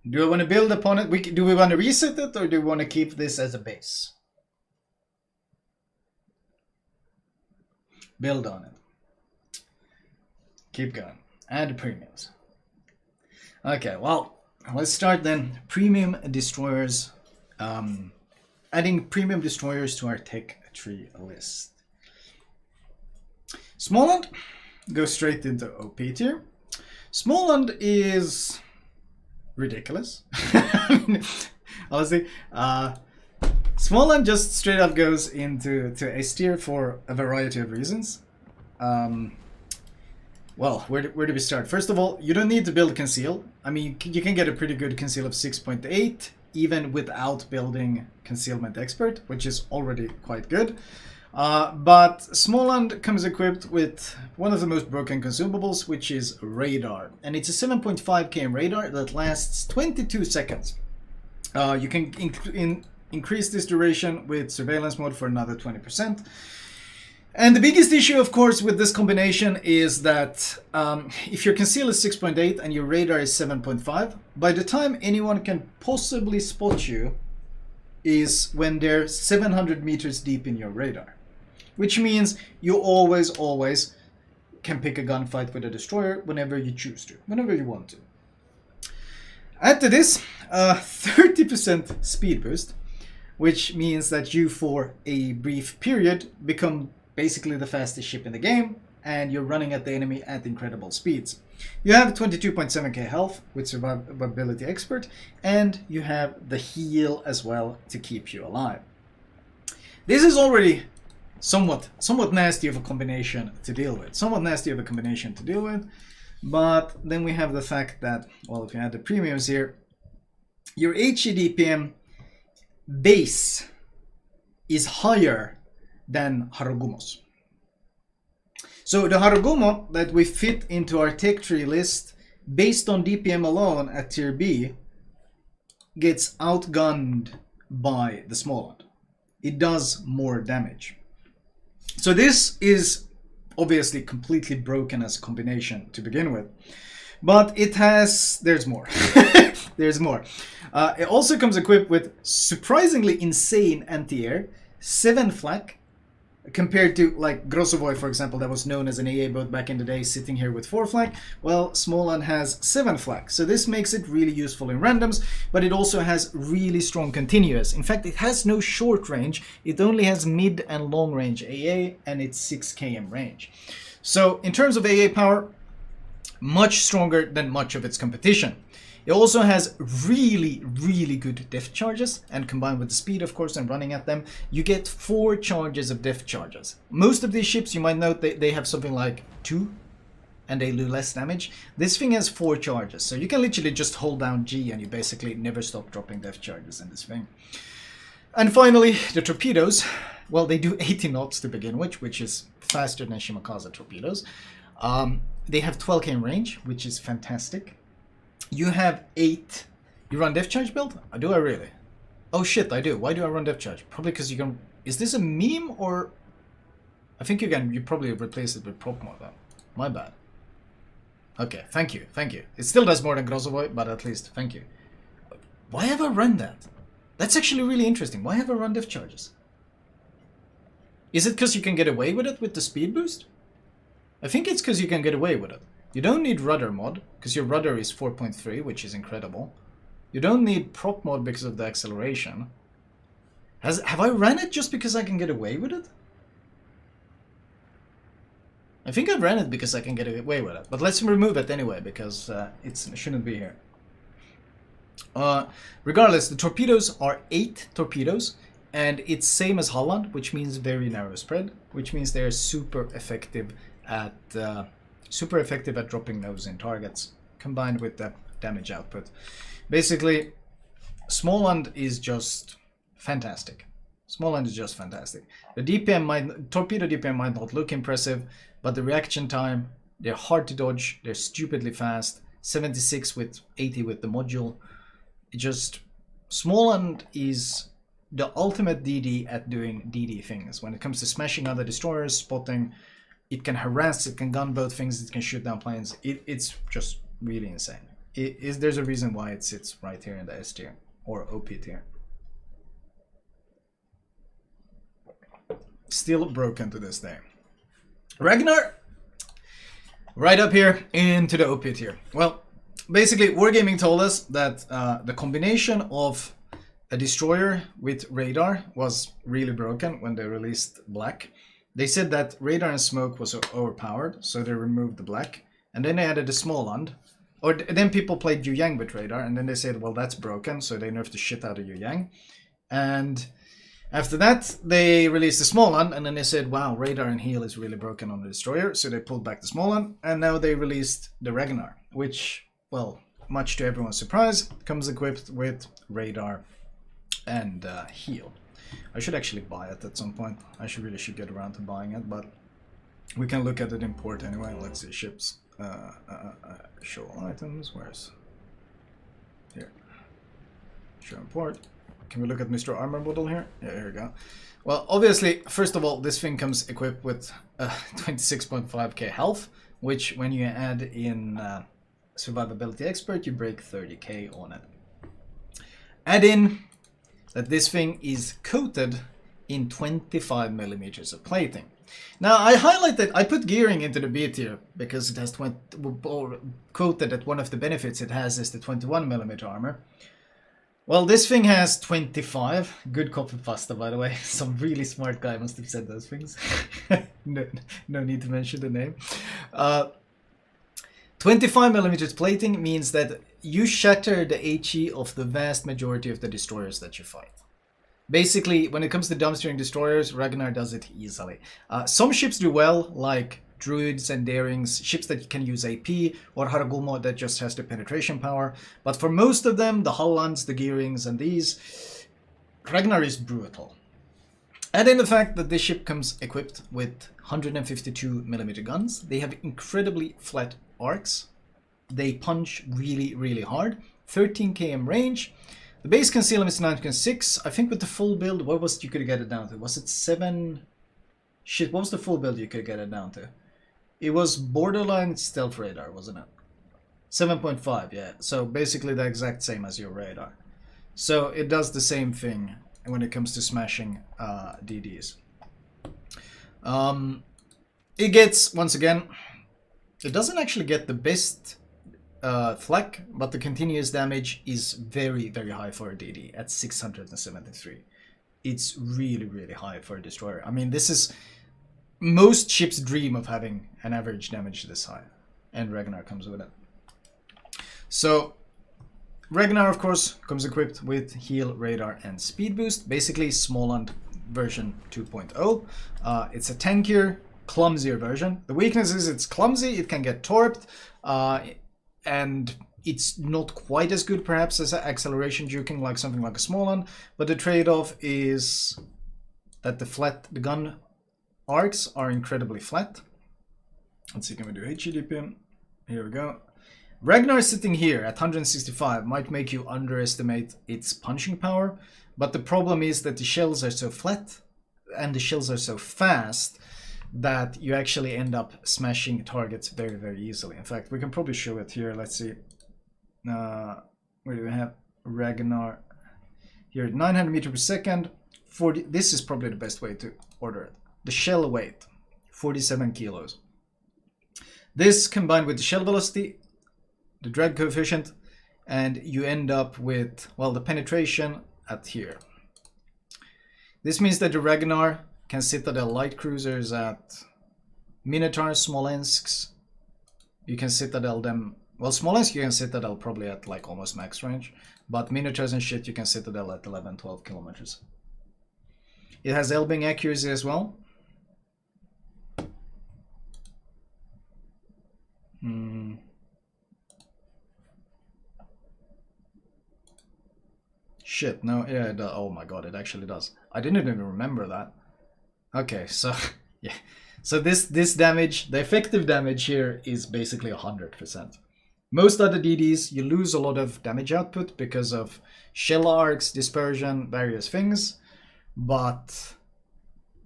Do I want to build upon it? Do we want to reset it, or do we want to keep this as a base? Build on it. Keep going. Add premiums. Okay, well, let's start then. Premium Destroyers. Adding Premium Destroyers to our tech tree list. Småland, go straight into OP tier. Småland is ridiculous. Honestly, Småland just straight up goes into S tier for a variety of reasons. Well, where do we start? First of all, you don't need to build Conceal. I mean, you can get a pretty good Conceal of 6.8 even without building Concealment Expert, which is already quite good. But Småland comes equipped with one of the most broken consumables, which is Radar. And it's a 7.5 km radar that lasts 22 seconds. You can increase this duration with Surveillance mode for another 20%. And the biggest issue, of course, with this combination is that if your Conceal is 6.8 and your Radar is 7.5, by the time anyone can possibly spot you is when they're 700 meters deep in your radar. Which means you always can pick a gunfight with a destroyer whenever you choose to, whenever you want to. Add to this 30% speed boost, which means that you, for a brief period, become basically the fastest ship in the game, and you're running at the enemy at incredible speeds. You have 22.7k health with Survivability Expert, and you have the heal as well to keep you alive. This is already somewhat nasty of a combination to deal with. But then we have the fact that, well, if you add the premiums here, your HE DPM base is higher than Harugumos. So the Harugumo that we fit into our tech tree list based on DPM alone at tier B gets outgunned by the Småland. It does more damage. So this is obviously completely broken as a combination to begin with. But it has... there's more. There's more. It also comes equipped with surprisingly insane anti-air, 7 flak, compared to like Grossovoy, for example, that was known as an AA boat back in the day, sitting here with 4 flak. Well, Småland has 7 flak, so this makes it really useful in randoms, but it also has really strong continuous. In fact, it has no short range, it only has mid and long range AA, and it's 6 km range. So in terms of AA power, much stronger than much of its competition. It also has really good depth charges, and combined with the speed, of course, and running at them, you get 4 charges of depth charges. Most of these ships, you might note, they have something like 2, and they do less damage. This thing has 4 charges, so you can literally just hold down G and you basically never stop dropping depth charges in this thing. And finally, the Torpedoes. Well, they do 80 knots to begin with, which is faster than Shimakaze Torpedoes. They have 12 km range, which is fantastic. You have 8. You run depth charge build? Do I really? Oh shit, I do. Why do I run depth charge? Probably because you can... Is this a meme or... I think you probably replace it with prop mode though. My bad. Okay, thank you. It still does more than Grossovoy, but at least thank you. Why have I run that? That's actually really interesting. Why have I run depth charges? Is it because you can get away with it with the speed boost? I think it's because you can get away with it. You don't need rudder mod, because your rudder is 4.3, which is incredible. You don't need prop mod because of the acceleration. Have I ran it just because I can get away with it? I think I've ran it because I can get away with it. But let's remove it anyway, because it shouldn't be here. Regardless, the Torpedoes are 8 torpedoes, and it's same as Holland, which means very narrow spread, which means they're super effective at dropping those in targets, combined with the damage output. Basically, Småland is just fantastic. The DPM torpedo DPM might not look impressive, but the reaction time, they're hard to dodge, they're stupidly fast, 76 with 80 with the module. Småland is the ultimate DD at doing DD things. When it comes to smashing other destroyers, spotting, it can harass, it can gun both things, it can shoot down planes. It's just really insane. there's a reason why it sits right here in the S tier or OP tier. Still broken to this day. Ragnar, right up here into the OP tier. Well, basically, Wargaming told us that the combination of a destroyer with radar was really broken when they released black. They said that radar and smoke was overpowered, so they removed the black, and then they added a small land. Or then people played Yu Yang with radar, and then they said, well, that's broken, so they nerfed the shit out of Yu Yang. And after that, they released the small one, and then they said, wow, radar and heal is really broken on the destroyer, so they pulled back the small one, and now they released the Ragnar, which, well, much to everyone's surprise, comes equipped with radar and heal. I should actually buy it at some point. I really should get around to buying it, but we can look at it in port anyway. Let's see, ships, show all items, where's, here, show import. Can we look at Mr. Armor model here? Yeah, here we go. Well, obviously, first of all, this thing comes equipped with 26.5k health, which when you add in Survivability Expert, you break 30k on it. Add in that this thing is coated in 25 millimeters of plating. Now, I put gearing into the B tier because it has quoted that one of the benefits it has is the 21 millimeter armor. Well, this thing has 25. Good copy pasta, by the way. Some really smart guy must have said those things. no need to mention the name. 25 millimeters plating means that you shatter the HE of the vast majority of the destroyers that you fight. Basically, when it comes to dumpstering destroyers, Ragnar does it easily. Some ships do well, like Druids and Darings, ships that can use AP, or Haragumo that just has the penetration power. But for most of them, the Hollands, the Gearings, and these, Ragnar is brutal. Add in the fact that this ship comes equipped with 152mm guns. They have incredibly flat arcs. They punch really, really hard. 13 km range. The base concealment is 9.6. I think with the full build, what was it you could get it down to? Was it 7? Shit, what was the full build you could get it down to? It was borderline stealth radar, wasn't it? 7.5, yeah. So basically the exact same as your radar. So it does the same thing when it comes to smashing DDs. It gets, once again, it doesn't actually get the best flak, but the continuous damage is very, very high for a DD at 673. It's really, really high for a destroyer. I mean, this is... most ships dream of having an average damage this high, and Ragnar comes with it. So, Ragnar, of course, comes equipped with heal, radar, and speed boost. Basically, Småland version 2.0. It's a tankier, clumsier version. The weakness is it's clumsy, it can get torped, and it's not quite as good, perhaps, as acceleration juking like something like a Småland. But the trade-off is that the gun arcs are incredibly flat. Let's see, can we do HEDP? Here we go. Ragnar sitting here at 165 might make you underestimate its punching power, but the problem is that the shells are so flat and the shells are so fast that you actually end up smashing targets very, very easily. In fact, we can probably show it here. Let's see. Where do we have Ragnar? Here, 900 meters per second. 40. This is probably the best way to order it. The shell weight, 47 kilos. This combined with the shell velocity, the drag coefficient, and you end up with, well, the penetration at here. This means that the Ragnar can citadel light cruisers at Minotaurs, Smolensks. You can citadel them, well, Smolensk you can citadel probably at like almost max range, but Minotaurs and shit you can citadel at 11-12 kilometers. It has Elbing accuracy as well. Shit, no, yeah, it does. Oh my god, it actually does. I didn't even remember that. Okay, so, yeah. So this damage, the effective damage here is basically 100%. Most other DDs, you lose a lot of damage output because of shell arcs, dispersion, various things, but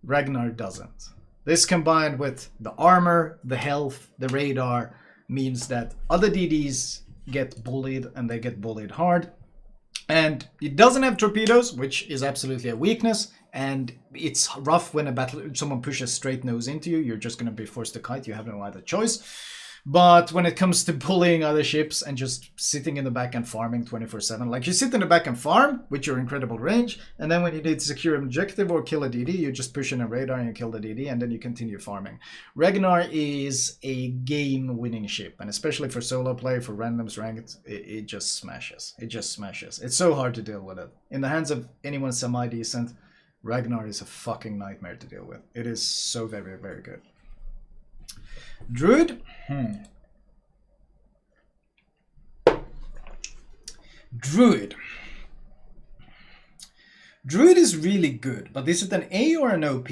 Ragnar doesn't. This combined with the armor, the health, the radar, means that other DDs get bullied, and they get bullied hard. And it doesn't have torpedoes, which is absolutely a weakness. And it's rough when someone pushes straight nose into you. You're just going to be forced to kite. You have no other choice. But when it comes to bullying other ships and just sitting in the back and farming 24/7, like you sit in the back and farm with your incredible range, and then when you need to secure an objective or kill a DD, you just push in a radar and you kill the DD, and then you continue farming. Ragnar is a game-winning ship, and especially for solo play, for randoms ranked, it just smashes. It just smashes. It's so hard to deal with it. In the hands of anyone semi-decent, Ragnar is a fucking nightmare to deal with. It is so very, very good. Druid? Druid. Druid is really good, but is it an A or an OP?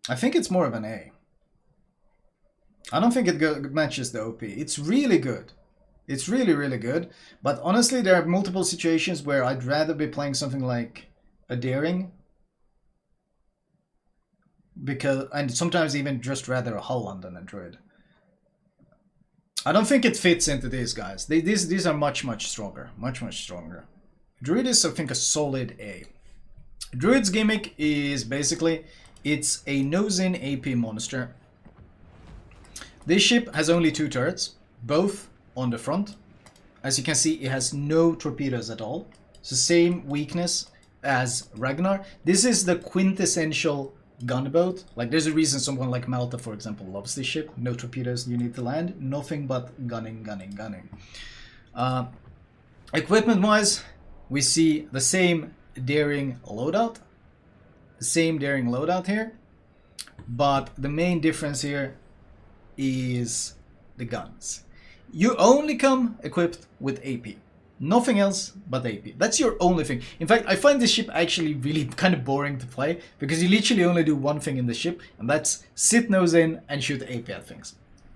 I think it's more of an A. I don't think it matches the OP. It's really good. It's really, really good. But honestly, there are multiple situations where I'd rather be playing something like a Daring, and sometimes even just rather a Holland than a Druid. I don't think it fits into these guys. These are much stronger. Much stronger. Druid is, I think, a solid A. Druid's gimmick is basically, it's a nose-in AP monster. This ship has only 2 turrets, both on the front. As you can see, it has no torpedoes at all. It's the same weakness as Ragnar. This is the quintessential gunboat. Like, there's a reason someone like Malta, for example, loves this ship. No torpedoes you need to land. Nothing but gunning. Equipment-wise, we see the same Daring loadout. The same Daring loadout here. But the main difference here is the guns. You only come equipped with AP. Nothing else but AP. That's your only thing. In fact, I find this ship actually really kind of boring to play, because you literally only do one thing in the ship, and that's sit nose in and shoot AP at things.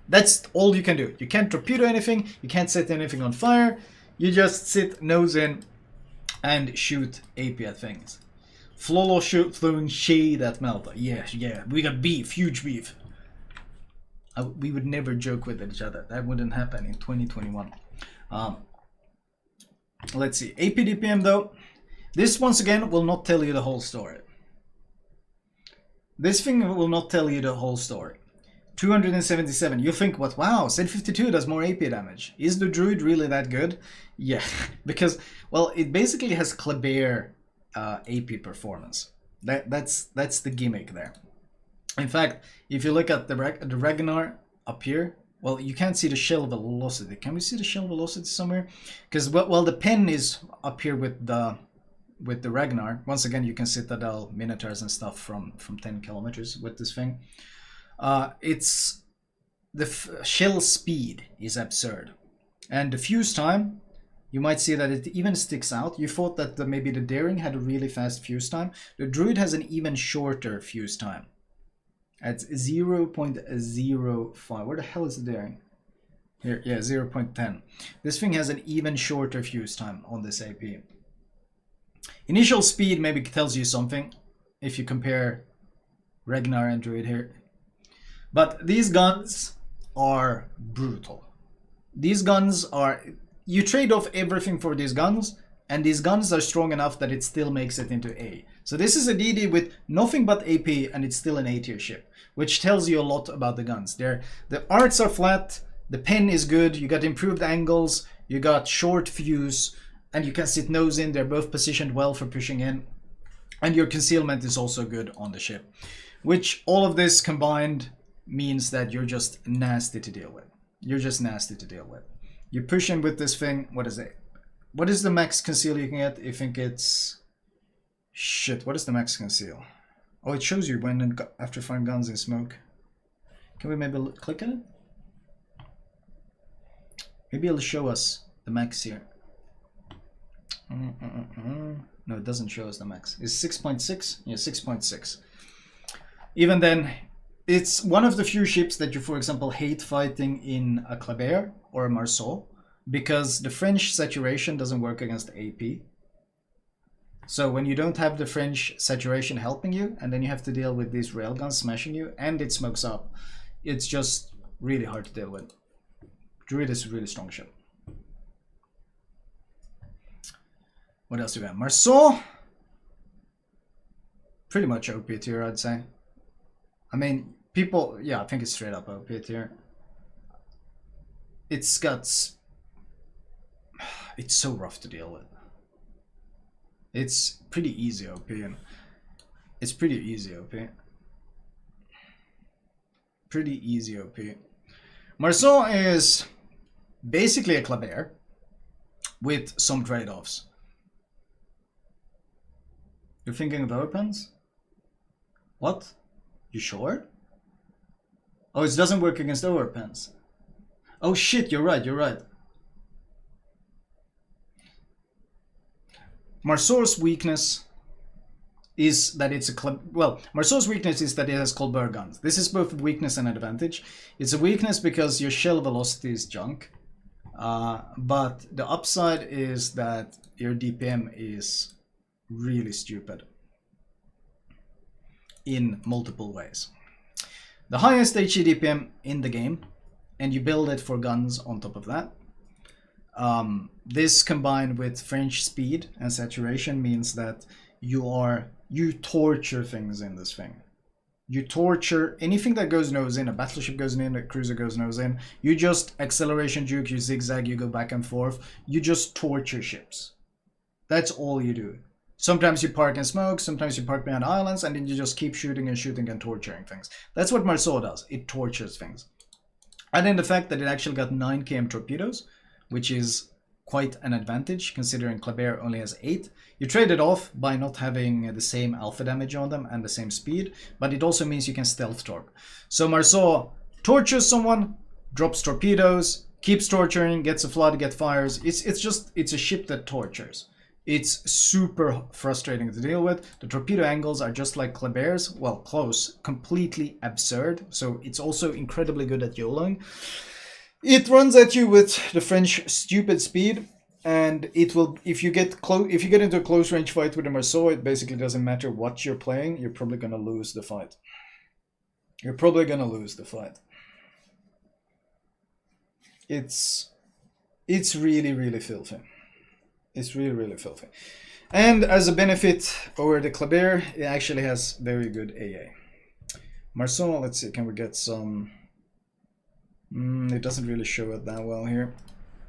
That's all you can do. You can't torpedo anything, you can't set anything on fire, you just sit nose in and shoot AP at things. Flolo throwing shade at Malta. Yeah, we got beef, huge beef. We would never joke with each other. That wouldn't happen in 2021. Let's see. AP DPM though. This once again will not tell you the whole story. This thing will not tell you the whole story. 277. You think, what? Wow, Z52 does more AP damage. Is the Druid really that good? Yeah, because, well, it basically has Kleber AP performance. That's the gimmick there. In fact, if you look at the Ragnar up here, well, you can't see the shell velocity. Can we see the shell velocity somewhere? Because, well, the pen is up here with the Ragnar. Once again, you can Citadel Minotaurs and stuff from 10 kilometers with this thing. It's the shell speed is absurd, and the fuse time, you might see that it even sticks out. You thought that maybe the Daring had a really fast fuse time. The Druid has an even shorter fuse time. At 0.05. Where the hell is the Daring? Here, yeah, 0.10. This thing has an even shorter fuse time on this AP. Initial speed maybe tells you something if you compare Ragnar and Druid here. But these guns are brutal. These guns are... You trade off everything for these guns, and these guns are strong enough that it still makes it into A. So this is a DD with nothing but AP, and it's still an A tier ship, which tells you a lot about the guns. The arts are flat, the pen is good, you got improved angles, you got short fuse, and you can sit nose in. They're both positioned well for pushing in, and your concealment is also good on the ship, which all of this combined means that you're just nasty to deal with. You're just nasty to deal with. You push in with this thing. What is it? What is the max conceal you can get? I think it's... Shit, what is the max conceal? Oh, it shows you when after firing guns in smoke. Can we maybe click on it? Maybe it'll show us the max here. No, it doesn't show us the max. It's 6.6? Yeah, 6.6. Even then, it's one of the few ships that you, for example, hate fighting in a Kleber or a Marceau, because the French saturation doesn't work against AP. So when you don't have the French saturation helping you, and then you have to deal with these railguns smashing you, and it smokes up, it's just really hard to deal with. Druid is a really strong ship. What else do we have? Marceau. Pretty much OP tier, I'd say. I mean, people, yeah, I think it's straight up OP tier. It's got... It's so rough to deal with. It's pretty easy OP. It's pretty easy OP. Pretty easy OP. Marceau is basically a Kleber with some trade-offs. You're thinking of overpens? What? You sure? Oh, it doesn't work against overpens. Oh shit, you're right, you're right. Marceau's weakness is that it's a Marceau's weakness is that it has Colbert guns. This is both a weakness and an advantage. It's a weakness because your shell velocity is junk. But the upside is that your DPM is really stupid in multiple ways. The highest HE DPM in the game, and you build it for guns on top of that. This combined with French speed and saturation means that you torture things in this thing. You torture anything that goes nose in. A battleship goes in, a cruiser goes nose in. You just acceleration juke, you zigzag, you go back and forth. You just torture ships. That's all you do. Sometimes you park in smoke, sometimes you park behind islands, and then you just keep shooting and shooting and torturing things. That's what Marceau does. It tortures things. And then the fact that it actually got 9 km torpedoes, which is quite an advantage considering Kleber only has 8. You trade it off by not having the same alpha damage on them and the same speed, but it also means you can stealth torp. So Marceau tortures someone, drops torpedoes, keeps torturing, gets a flood, gets fires. It's a ship that tortures. It's super frustrating to deal with. The torpedo angles are just like Kleber's, well, close, completely absurd. So it's also incredibly good at YOLOing. It runs at you with the French stupid speed, and it will, if you get into a close range fight with a Marceau, it basically doesn't matter what you're playing, you're probably gonna lose the fight. You're probably gonna lose the fight. It's really, really filthy. It's really, really filthy. And as a benefit over the Kleber, it actually has very good AA. Marceau, let's see, can we get some... it doesn't really show it that well here.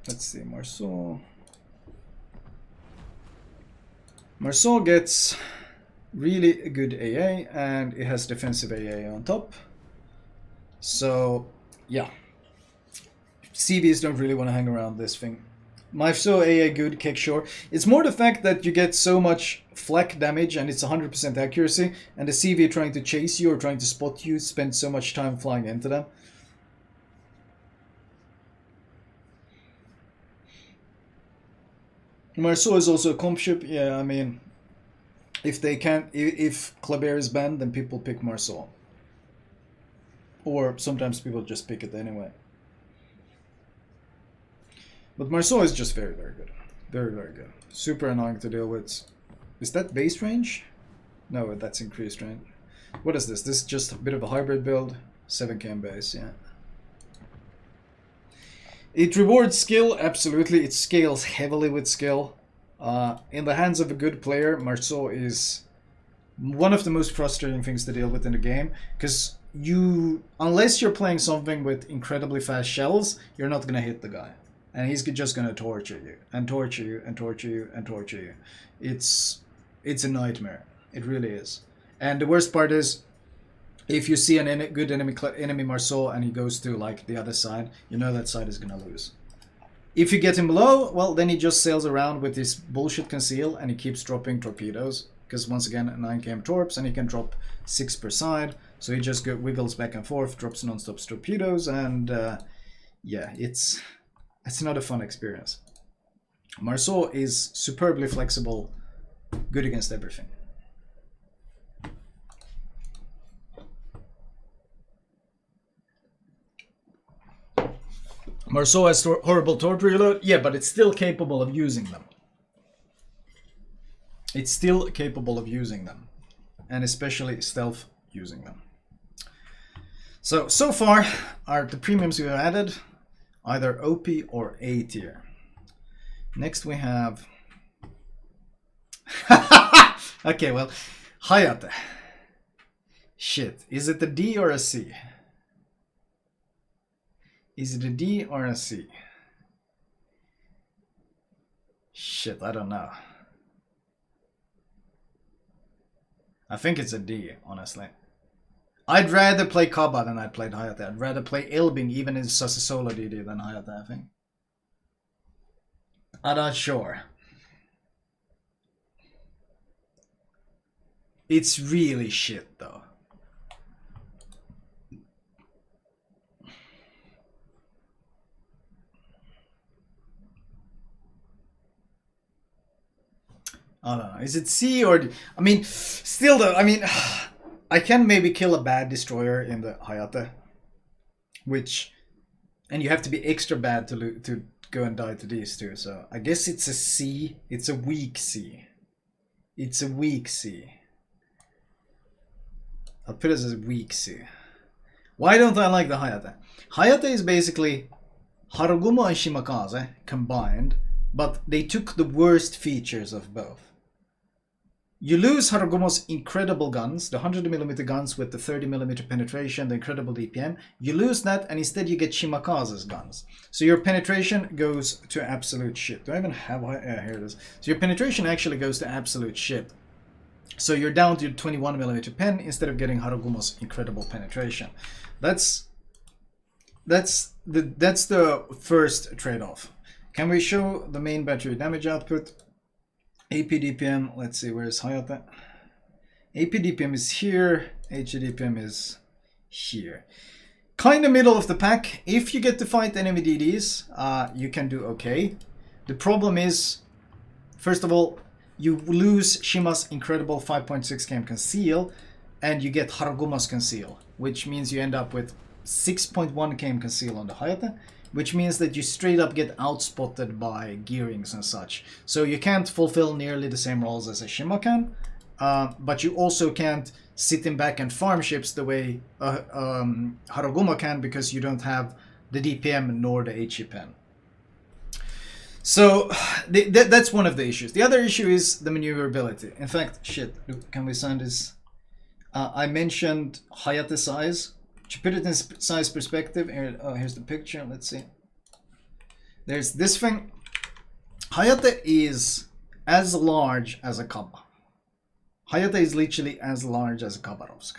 Let's see, Marceau. Marceau gets really good AA, and it has defensive AA on top. So, yeah. CVs don't really want to hang around this thing. Marceau AA good, kick sure. It's more the fact that you get so much flak damage and it's 100% accuracy, and the CV trying to chase you or trying to spot you spend so much time flying into them. Marceau is also a comp ship. Yeah, I mean, if Kleber is banned, then people pick Marceau. Or sometimes people just pick it anyway. But Marceau is just very, very good. Very, very good. Super annoying to deal with. Is that base range? No, that's increased range. What is this? This is just a bit of a hybrid build. 7 km base, yeah. It rewards skill, absolutely. It scales heavily with skill. In the hands of a good player, Marceau is one of the most frustrating things to deal with in the game. Because unless you're playing something with incredibly fast shells, you're not going to hit the guy. And he's just going to torture you, and torture you, and torture you, and torture you. It's a nightmare. It really is. And the worst part is, if you see a good enemy Marceau and he goes to like the other side, you know that side is going to lose. If you get him low, well, then he just sails around with his bullshit conceal and he keeps dropping torpedoes. Because once again, 9 km torps, and he can drop 6 per side. So he just wiggles back and forth, drops non-stop torpedoes, and yeah, it's not a fun experience. Marceau is superbly flexible, good against everything. Marceau has horrible torp reload, yeah, but it's still capable of using them. It's still capable of using them, and especially stealth using them. So far, the premiums we have added Either OP or A tier. Next we have... Okay, well, Hayate. Shit, is it a D or a C? Is it a D or a C? Shit, I don't know. I think it's a D, honestly. I'd rather play Kaba than I'd played Hayate. I'd rather play Ilbing even in Sasi Solo DD than Hayate, I think. I'm not sure. It's really shit though. I don't know. Is it C or D? I mean, still though, I mean, I can maybe kill a bad destroyer in the Hayate. Which, and you have to be extra bad to go and die to these two. So I guess it's a C. It's a weak C. It's a weak C. I'll put it as a weak C. Why don't I like the Hayate? Hayate is basically Harugumo and Shimakaze combined, but they took the worst features of both. You lose Harugumo's incredible guns, the 100mm guns with the 30mm penetration, the incredible DPM. You lose that and instead you get Shimakaze's guns. So your penetration goes to absolute shit. Do I even have... here it is. So your penetration actually goes to absolute shit. So you're down to 21mm pen instead of getting Harugumo's incredible penetration. That's the first trade-off. Can we show the main battery damage output? AP DPM, let's see, where's Hayate? AP DPM is here, HE DPM is here. Kind of middle of the pack. If you get to fight enemy DDs, you can do okay. The problem is, first of all, you lose Shima's incredible 5.6 km conceal, and you get Harugumo's conceal, which means you end up with 6.1 km conceal on the Hayate, which means that you straight up get outspotted by gearings and such. So you can't fulfill nearly the same roles as a Shima can, but you also can't sit in back and farm ships the way Harugumo can, because you don't have the DPM nor the HE pen. So that's one of the issues. The other issue is the maneuverability. In fact, shit, can we sign this? I mentioned Hayate size. To put it in size perspective, here's the picture. Let's see. There's this thing. Hayate is as large as a Kaba. Hayate is literally as large as a Khabarovsk.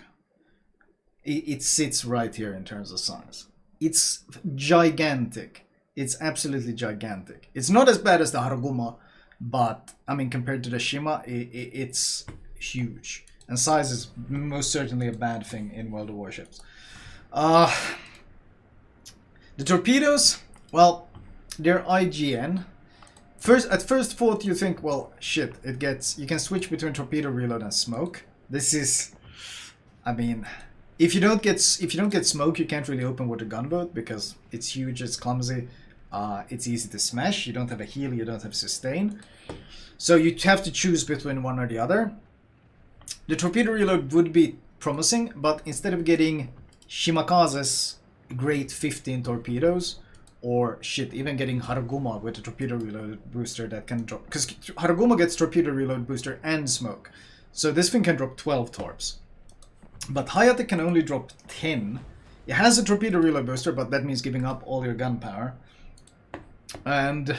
It sits right here in terms of size. It's gigantic. It's absolutely gigantic. It's not as bad as the Harugumo, but I mean, compared to the Shima, it's huge. And size is most certainly a bad thing in World of Warships. The Torpedoes, well, they're IGN. At first thought you think, well, shit, you can switch between torpedo reload and smoke. This is, I mean, if you don't get smoke, you can't really open with a gunboat because it's huge, it's clumsy, it's easy to smash. You don't have a heal, you don't have sustain, so you have to choose between one or the other. The torpedo reload would be promising, but instead of getting Shimakaze's great 15 torpedoes, or shit, even getting Harugumo with a torpedo reload booster that can drop, because Harugumo gets torpedo reload booster and smoke, so this thing can drop 12 torps. But Hayate can only drop 10. It has a torpedo reload booster, but that means giving up all your gun power. And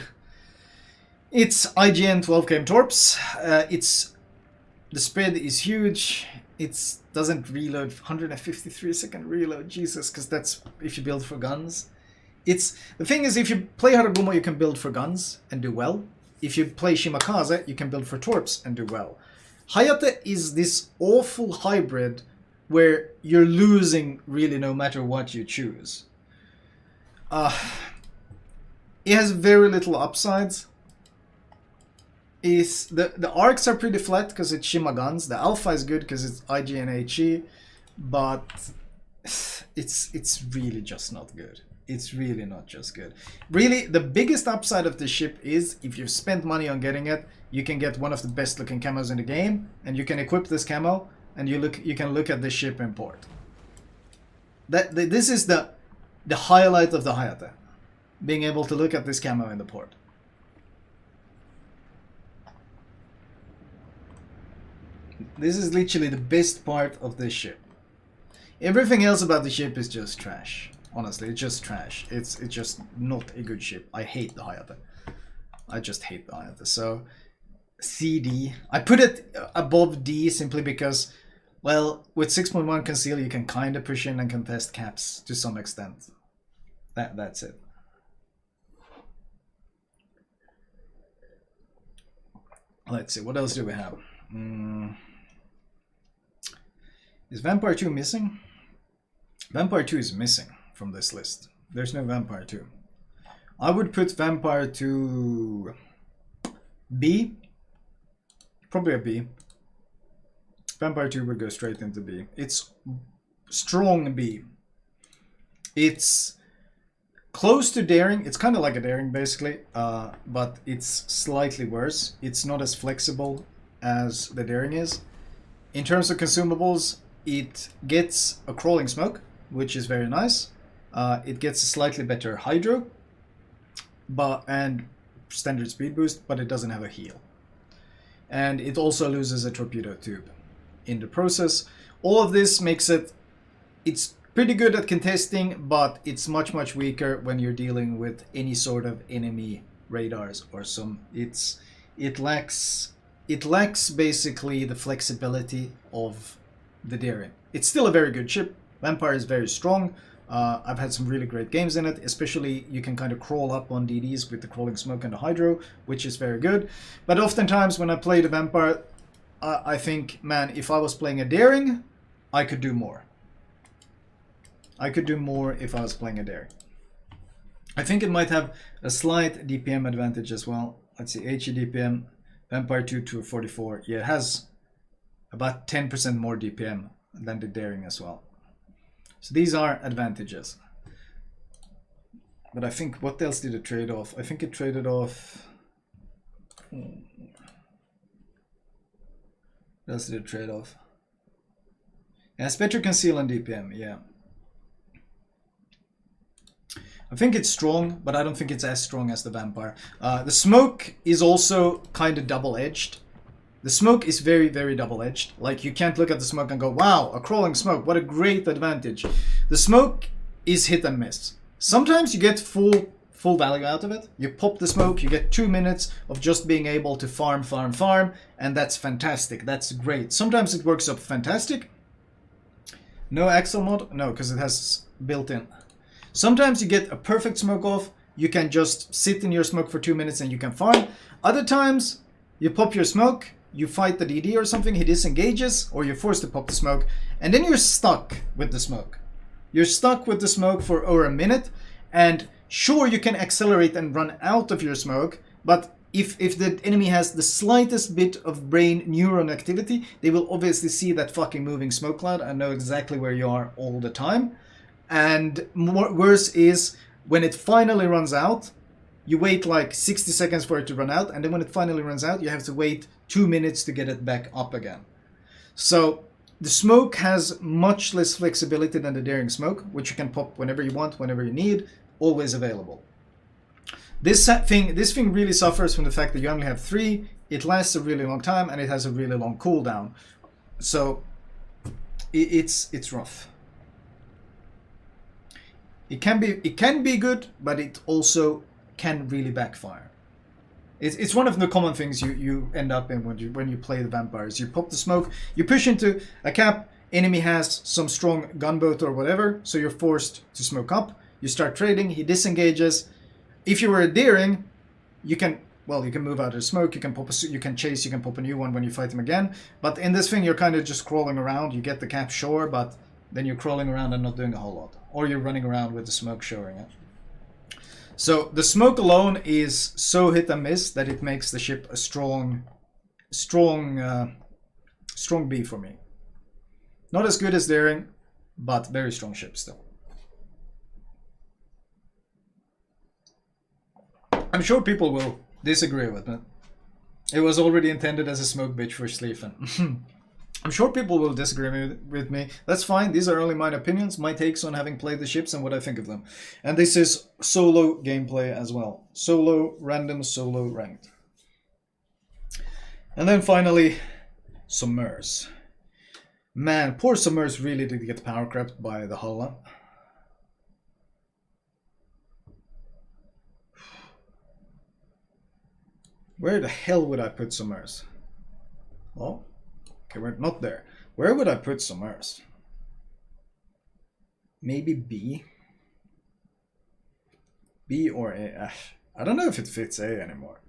it's IGN 12 km torps. The spread is huge. It doesn't reload 153 second reload, Jesus, because that's if you build for guns. The thing is, if you play Harugumo, you can build for guns and do well. If you play Shimakaze, you can build for torps and do well. Hayate is this awful hybrid where you're losing really no matter what you choose. It has very little upsides. The arcs are pretty flat because it's Shima guns. The alpha is good because it's IG and HE, but it's really just not good. It's really not just good. Really, the biggest upside of the ship is if you've spent money on getting it, you can get one of the best looking camos in the game, and you can equip this camo, and you can look at the ship in port. This is the highlight of the Hayate. being able to look at this camo in the port. This is literally the best part of this ship. Everything else about the ship is just trash. Honestly, it's just trash. It's just not a good ship. I hate the Hayate. I just hate the Hayate. So, CD. I put it above D simply because, well, with 6.1 conceal, you can kind of push in and contest caps to some extent. That's it. Let's see, what else do we have? Is Vampire 2 missing? Vampire 2 is missing from this list. There's no Vampire 2. I would put Vampire 2 B. Probably a B. Vampire 2 would go straight into B. It's strong B. It's close to Daring. It's kind of like a Daring basically, but it's slightly worse. It's not as flexible as the Daring is. In terms of consumables, it gets a Crawling Smoke, which is very nice. It gets a slightly better Hydro and standard speed boost, but it doesn't have a heal. And it also loses a Torpedo Tube in the process. All of this makes it's pretty good at contesting, but it's much weaker when you're dealing with any sort of enemy radars or some. It lacks basically the flexibility of the Daring. It's still a very good ship. Vampire is very strong. I've had some really great games in it, especially you can kind of crawl up on DDs with the Crawling Smoke and the Hydro, which is very good. But oftentimes when I play the Vampire, I think, man, if I was playing a Daring, I could do more. I could do more if I was playing a Daring. I think it might have a slight DPM advantage as well. Let's see, HE DPM, Vampire 2 to 44. Yeah, it has about 10% more DPM than the Daring as well. So these are advantages. But I think, what else did it trade off? I think it traded off... What else did it trade off? Yeah, it's better conceal and DPM, yeah. I think it's strong, but I don't think it's as strong as the Vampire. The Smoke is also kind of double-edged. The Smoke is very double-edged. Like, you can't look at the Smoke and go, wow, a Crawling Smoke, what a great advantage. The Smoke is hit and miss. Sometimes you get full value out of it. You pop the Smoke, you get 2 minutes of just being able to farm, and that's fantastic. That's great. Sometimes it works up fantastic. No Axle mod? No, because it has built-in. Sometimes you get a perfect Smoke off. You can just sit in your Smoke for 2 minutes and you can farm. Other times, you pop your Smoke, you fight the DD or something, he disengages, or you're forced to pop the Smoke, and then you're stuck with the Smoke. You're stuck with the Smoke for over a minute, and sure, you can accelerate and run out of your Smoke, but if the enemy has the slightest bit of brain neuron activity, they will obviously see that fucking moving smoke cloud and know exactly where you are all the time. And worse is, when it finally runs out, you wait like 60 seconds for it to run out, and then when it finally runs out, you have to wait 2 minutes to get it back up again. So the Smoke has much less flexibility than the Daring Smoke, which you can pop whenever you want, whenever you need, always available. This thing really suffers from the fact that you only have 3, it lasts a really long time, and it has a really long cooldown. So it's rough. It can be good, but it also can really backfire. It's one of the common things you end up in when you play the Vampires. You pop the Smoke, you push into a cap, enemy has some strong gunboat or whatever, so you're forced to smoke up. You start trading, he disengages. If you were a Daring, you can move out of the Smoke, you can chase, you can pop a new one when you fight him again. But in this thing, you're kind of just crawling around. You get the cap, sure, but then you're crawling around and not doing a whole lot. Or you're running around with the Smoke showing it. So the Smoke alone is so hit and miss that it makes the ship a strong B for me. Not as good as Daring, but very strong ship still. I'm sure people will disagree with me. It was already intended as a smoke bitch for Sleefen. I'm sure people will disagree with me. That's fine. These are only my opinions, my takes on having played the ships and what I think of them. And this is solo gameplay as well. Solo, random, solo, ranked. And then finally, Submerse. Man, poor Submerse really did get power crept by the Hulla. Where the hell would I put Submerse? Well, okay, we're not there. Where would I put Submerse? Maybe B? B or A? I don't know if it fits A anymore.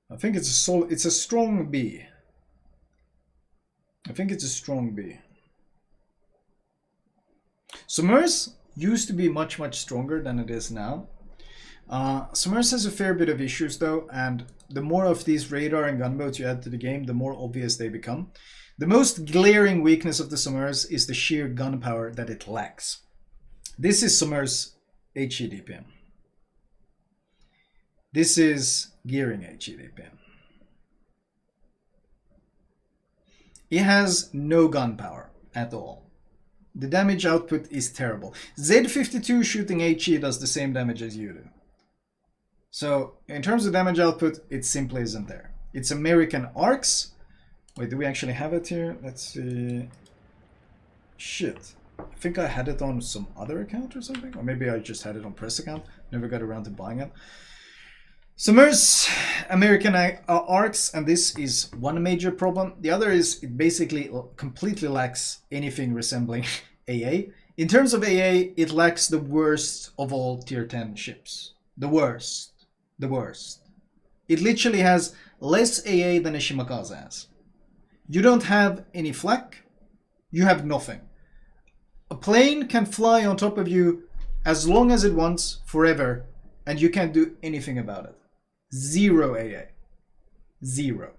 I think it's a strong B. I think it's a strong B. Submerse used to be much stronger than it is now. Submerse has a fair bit of issues though, and the more of these radar and gunboats you add to the game, the more obvious they become. The most glaring weakness of the Submerse is the sheer gunpowder that it lacks. This is Submerse HE DPM. This is gearing HE DPM. It has no gunpowder at all. The damage output is terrible. Z52 shooting HE does the same damage as you do. So, in terms of damage output, it simply isn't there. It's American arcs. Wait, do we actually have it here? Let's see. Shit. I think I had it on some other account or something. Or maybe I just had it on press account. Never got around to buying it. Submerse American arcs, and this is one major problem. The other is it basically completely lacks anything resembling AA. In terms of AA, it lacks the worst of all tier 10 ships. The worst. The worst. It literally has less AA than a Shimakaze has. You don't have any flak. You have nothing. A plane can fly on top of you as long as it wants, forever, and you can't do anything about it. Zero AA. Zero.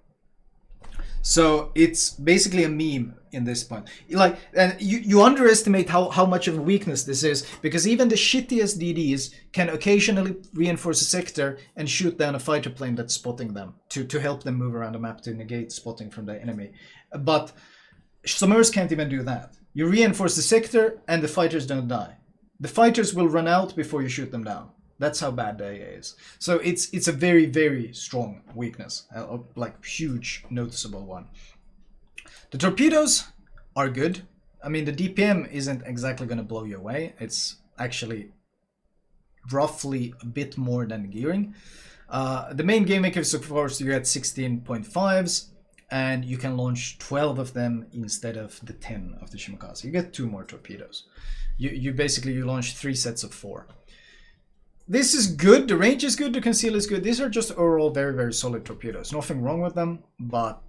So it's basically a meme in this point. Like, and you underestimate how much of a weakness this is, because even the shittiest DDs can occasionally reinforce a sector and shoot down a fighter plane that's spotting them to help them move around the map to negate spotting from the enemy. But Submerse can't even do that. You reinforce the sector and the fighters don't die. The fighters will run out before you shoot them down. That's how bad the AA is. So it's a very strong weakness, like huge noticeable one. The torpedoes are good. I mean, the DPM isn't exactly going to blow you away. It's actually roughly a bit more than gearing. The main game makers, of course, you get 16.5s, and you can launch 12 of them instead of the 10 of the Shimakaze. You get 2 more torpedoes. You basically launch 3 sets of 4. This is good, the range is good, the conceal is good. These are just overall very solid torpedoes. Nothing wrong with them, but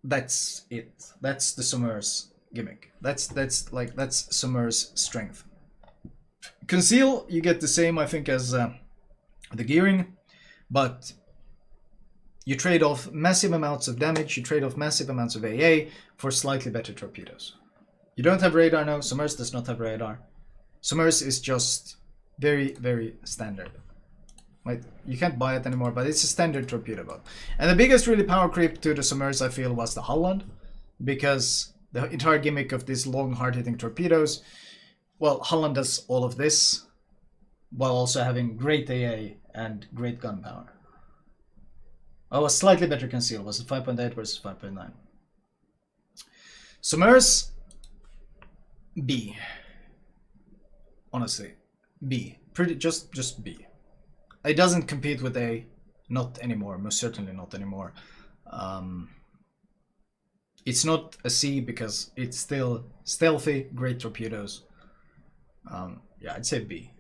that's it. That's the Submerse gimmick. That's Submerse strength. Conceal, you get the same, I think, as the gearing, but you trade off massive amounts of damage, you trade off massive amounts of AA for slightly better torpedoes. You don't have radar now, Submerse does not have radar. Submerse is just very standard. Like, you can't buy it anymore, but it's a standard torpedo boat. And the biggest really power creep to the Submerse, I feel, was the Holland, because the entire gimmick of these long hard-hitting torpedoes, well, Holland does all of this while also having great AA and great gun power. Oh, a slightly better conceal. Was it 5.8 versus 5.9? Submerse B. Honestly, B. Just B. It doesn't compete with A. Not anymore. Most certainly not anymore. It's not a C because it's still stealthy, great torpedoes. Yeah, I'd say B.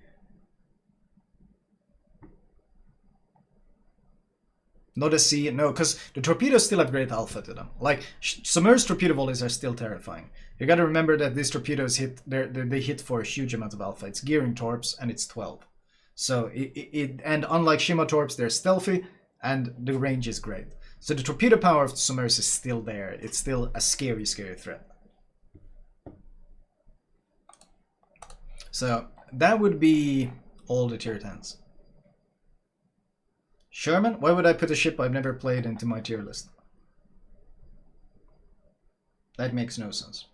Not a C, no, because the torpedoes still have great alpha to them. Like, Submerse torpedo volleys are still terrifying. You gotta remember that these torpedoes they hit for a huge amount of alpha. It's gearing torps and it's 12. So, and unlike Shima torps, they're stealthy and the range is great. So the torpedo power of the Submerse is still there. It's still a scary threat. So, that would be all the tier 10s. Sherman? Why would I put a ship I've never played into my tier list? That makes no sense.